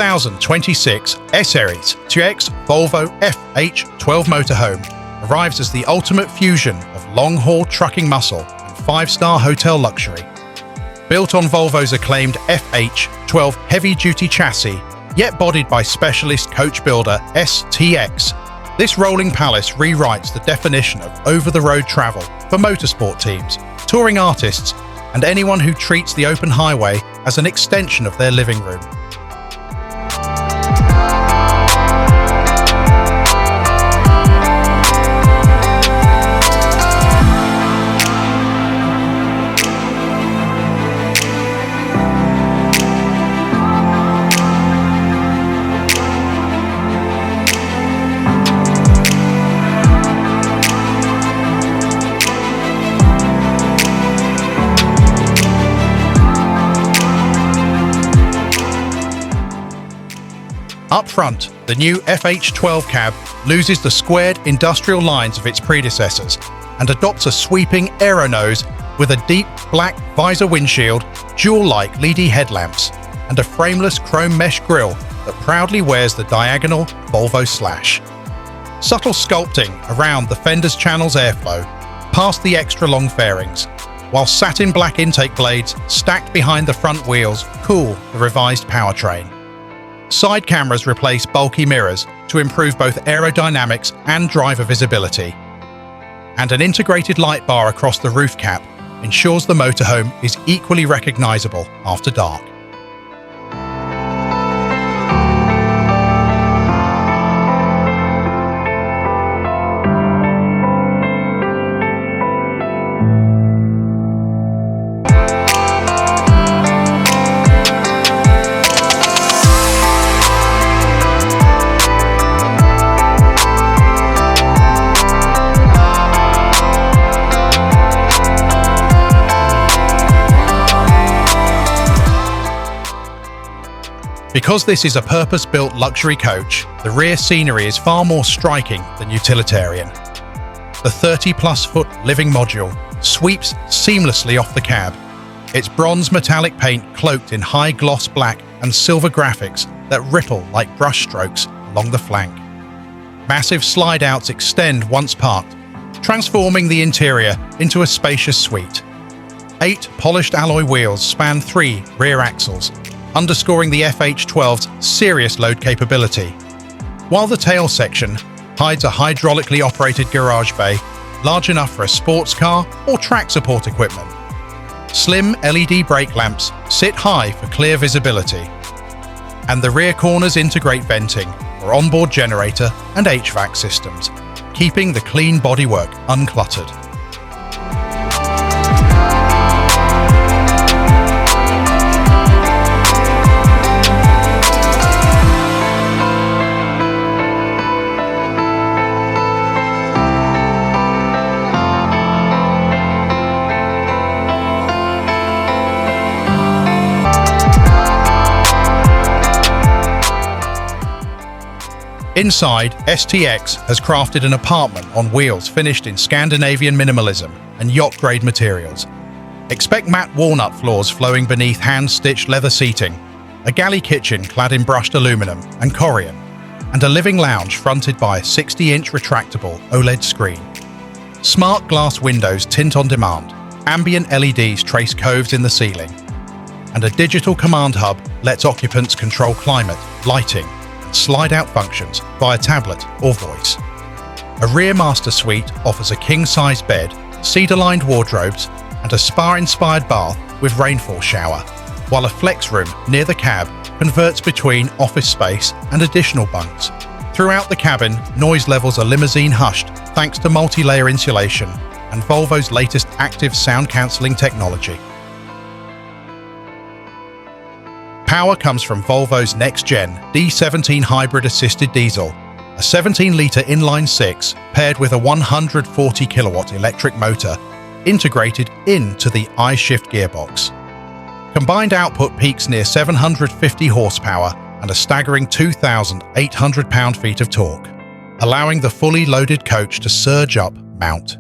2026 S-Series STX Volvo FH12 Motorhome arrives as the ultimate fusion of long-haul trucking muscle and five-star hotel luxury. Built on Volvo's acclaimed FH12 heavy-duty chassis, yet bodied by specialist coach builder STX, this rolling palace rewrites the definition of over-the-road travel for motorsport teams, touring artists, and anyone who treats the open highway as an extension of their living room. Up front, the new FH12 cab loses the squared industrial lines of its predecessors and adopts a sweeping aero nose with a deep black visor windshield, jewel-like LED headlamps, and a frameless chrome mesh grille that proudly wears the diagonal Volvo slash. Subtle sculpting around the fenders channels airflow past the extra-long fairings, while satin-black intake blades stacked behind the front wheels cool the revised powertrain. Side cameras replace bulky mirrors to improve both aerodynamics and driver visibility. And an integrated light bar across the roof cap ensures the motorhome is equally recognizable after dark. Because this is a purpose-built luxury coach, the rear scenery is far more striking than utilitarian. The 30-plus foot living module sweeps seamlessly off the cab, its bronze metallic paint cloaked in high gloss black and silver graphics that ripple like brushstrokes along the flank. Massive slide-outs extend once parked, transforming the interior into a spacious suite. 8 polished alloy wheels span 3 rear axles, underscoring the FH12's serious load capability, while the tail section hides a hydraulically operated garage bay large enough for a sports car or track support equipment. Slim LED brake lamps sit high for clear visibility, and the rear corners integrate venting for onboard generator and HVAC systems, keeping the clean bodywork uncluttered. Inside, STX has crafted an apartment on wheels finished in Scandinavian minimalism and yacht-grade materials. Expect matte walnut floors flowing beneath hand-stitched leather seating, a galley kitchen clad in brushed aluminum and Corian, and a living lounge fronted by a 60-inch retractable OLED screen. Smart glass windows tint on demand, ambient LEDs trace coves in the ceiling, and a digital command hub lets occupants control climate, lighting, slide-out functions via tablet or voice. A rear master suite offers a king-size bed, cedar-lined wardrobes, and a spa-inspired bath with rainfall shower, while a flex room near the cab converts between office space and additional bunks. Throughout the cabin, noise levels are limousine-hushed thanks to multi-layer insulation and Volvo's latest active sound-cancelling technology. Power comes from Volvo's next-gen D17 hybrid-assisted diesel, a 17-litre inline-six paired with a 140-kilowatt electric motor integrated into the I-Shift gearbox. Combined output peaks near 750 horsepower and a staggering 2,800 pound-feet of torque, allowing the fully loaded coach to surge up Mount